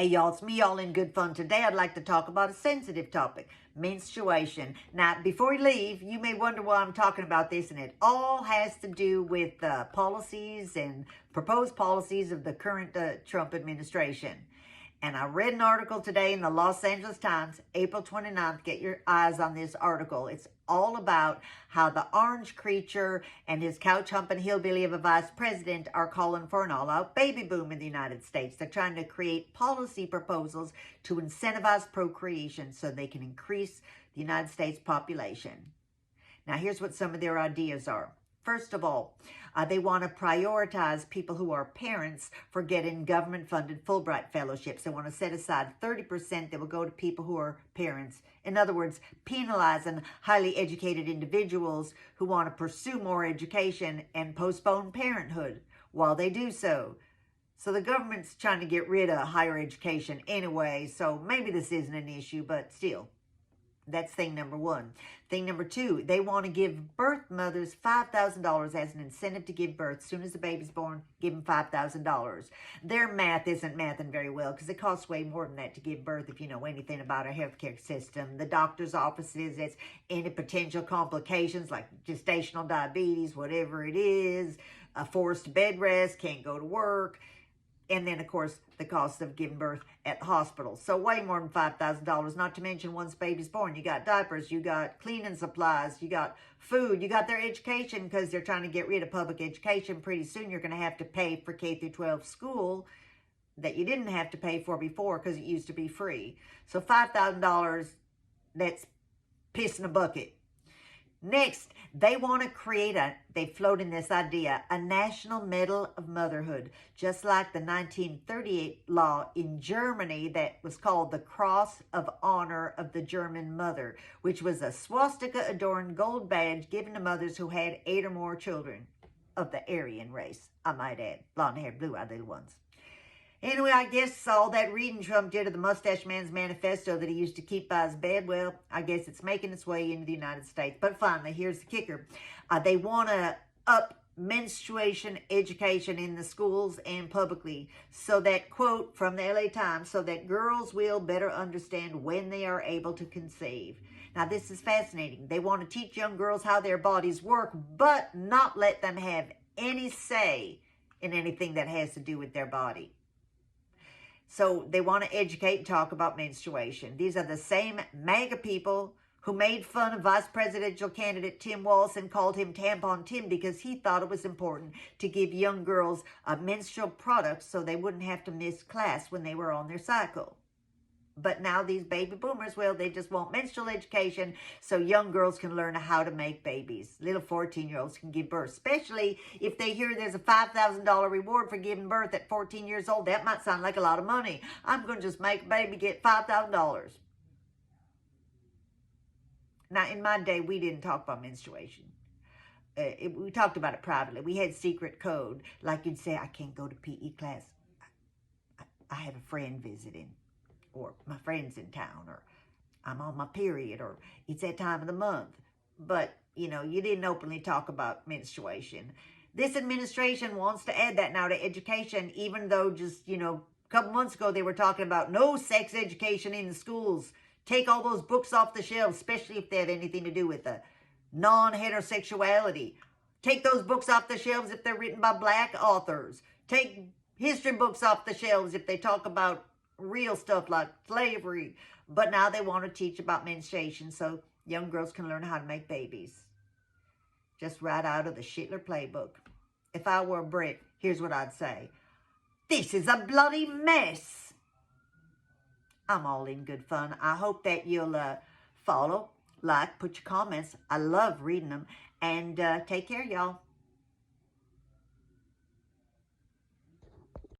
Hey y'all, it's me all in good fun. Today I'd like to talk about a sensitive topic, menstruation. Now, before we leave, you may wonder why I'm talking about this, and it all has to do with policies and proposed policies of the current Trump administration. And I read an article today in the Los Angeles Times, April 29th. Get your eyes on this article. It's all about how the orange creature and his couch-humping hillbilly of a vice president are calling for an all-out baby boom in the United States. They're trying to create policy proposals to incentivize procreation so they can increase the United States population. Now, here's what some of their ideas are. First of all, they want to prioritize people who are parents for getting government-funded Fulbright fellowships. They want to set aside 30% that will go to people who are parents. In other words, penalizing highly educated individuals who want to pursue more education and postpone parenthood while they do so. So the government's trying to get rid of higher education anyway, so maybe this isn't an issue, but still. That's thing number one. Thing number two, they want to give birth mothers $5,000 as an incentive to give birth. As soon as the baby's born, give them $5,000. Their math isn't mathing very well because it costs way more than that to give birth if you know anything about our healthcare system. The doctor's offices, it's any potential complications like gestational diabetes, whatever it is, a forced bed rest, can't go to work. And then, of course, the cost of giving birth at the hospital. So way more than $5,000, not to mention once baby's born. You got diapers, you got cleaning supplies, you got food, you got their education because they're trying to get rid of public education. Pretty soon you're going to have to pay for K through 12 school that you didn't have to pay for before because it used to be free. So $5,000, that's piss in a bucket. Next, they want to create they float in this idea, a National Medal of Motherhood, just like the 1938 law in Germany that was called the Cross of Honor of the German Mother, which was a swastika-adorned gold badge given to mothers who had 8 or more children of the Aryan race, I might add, blonde-haired, blue-eyed little ones. Anyway, I guess all that reading Trump did of the Mustache Man's manifesto that he used to keep by his bed, well, I guess it's making its way into the United States. But finally, here's the kicker. They want to up menstruation education in the schools and publicly so that, quote, from the LA Times, so that girls will better understand when they are able to conceive. Now, this is fascinating. They want to teach young girls how their bodies work, but not let them have any say in anything that has to do with their body. So they want to educate and talk about menstruation. These are the same MAGA people who made fun of vice presidential candidate Tim Walz and called him Tampon Tim because he thought it was important to give young girls menstrual products so they wouldn't have to miss class when they were on their cycle. But now these baby boomers, well, they just want menstrual education so young girls can learn how to make babies. Little 14-year-olds can give birth, especially if they hear there's a $5,000 reward for giving birth at 14 years old. That might sound like a lot of money. I'm going to just make a baby, get $5,000. Now, in my day, we didn't talk about menstruation. We talked about it privately. We had secret code. Like you'd say, I can't go to PE class. I have a friend visiting. Or my friend's in town, or I'm on my period, or it's that time of the month. But, you know, you didn't openly talk about menstruation. This administration wants to add that now to education, even though just, you know, a couple months ago they were talking about no sex education in the schools. Take all those books off the shelves, especially if they have anything to do with the non-heterosexuality. Take those books off the shelves if they're written by black authors. Take history books off the shelves if they talk about real stuff like slavery. But now they want to teach about menstruation so young girls can learn how to make babies. Just right out of the Schittler playbook. If I were a Brit, here's what I'd say. This is a bloody mess. I'm all in good fun. I hope that you'll follow, like, put your comments. I love reading them. And take care, y'all.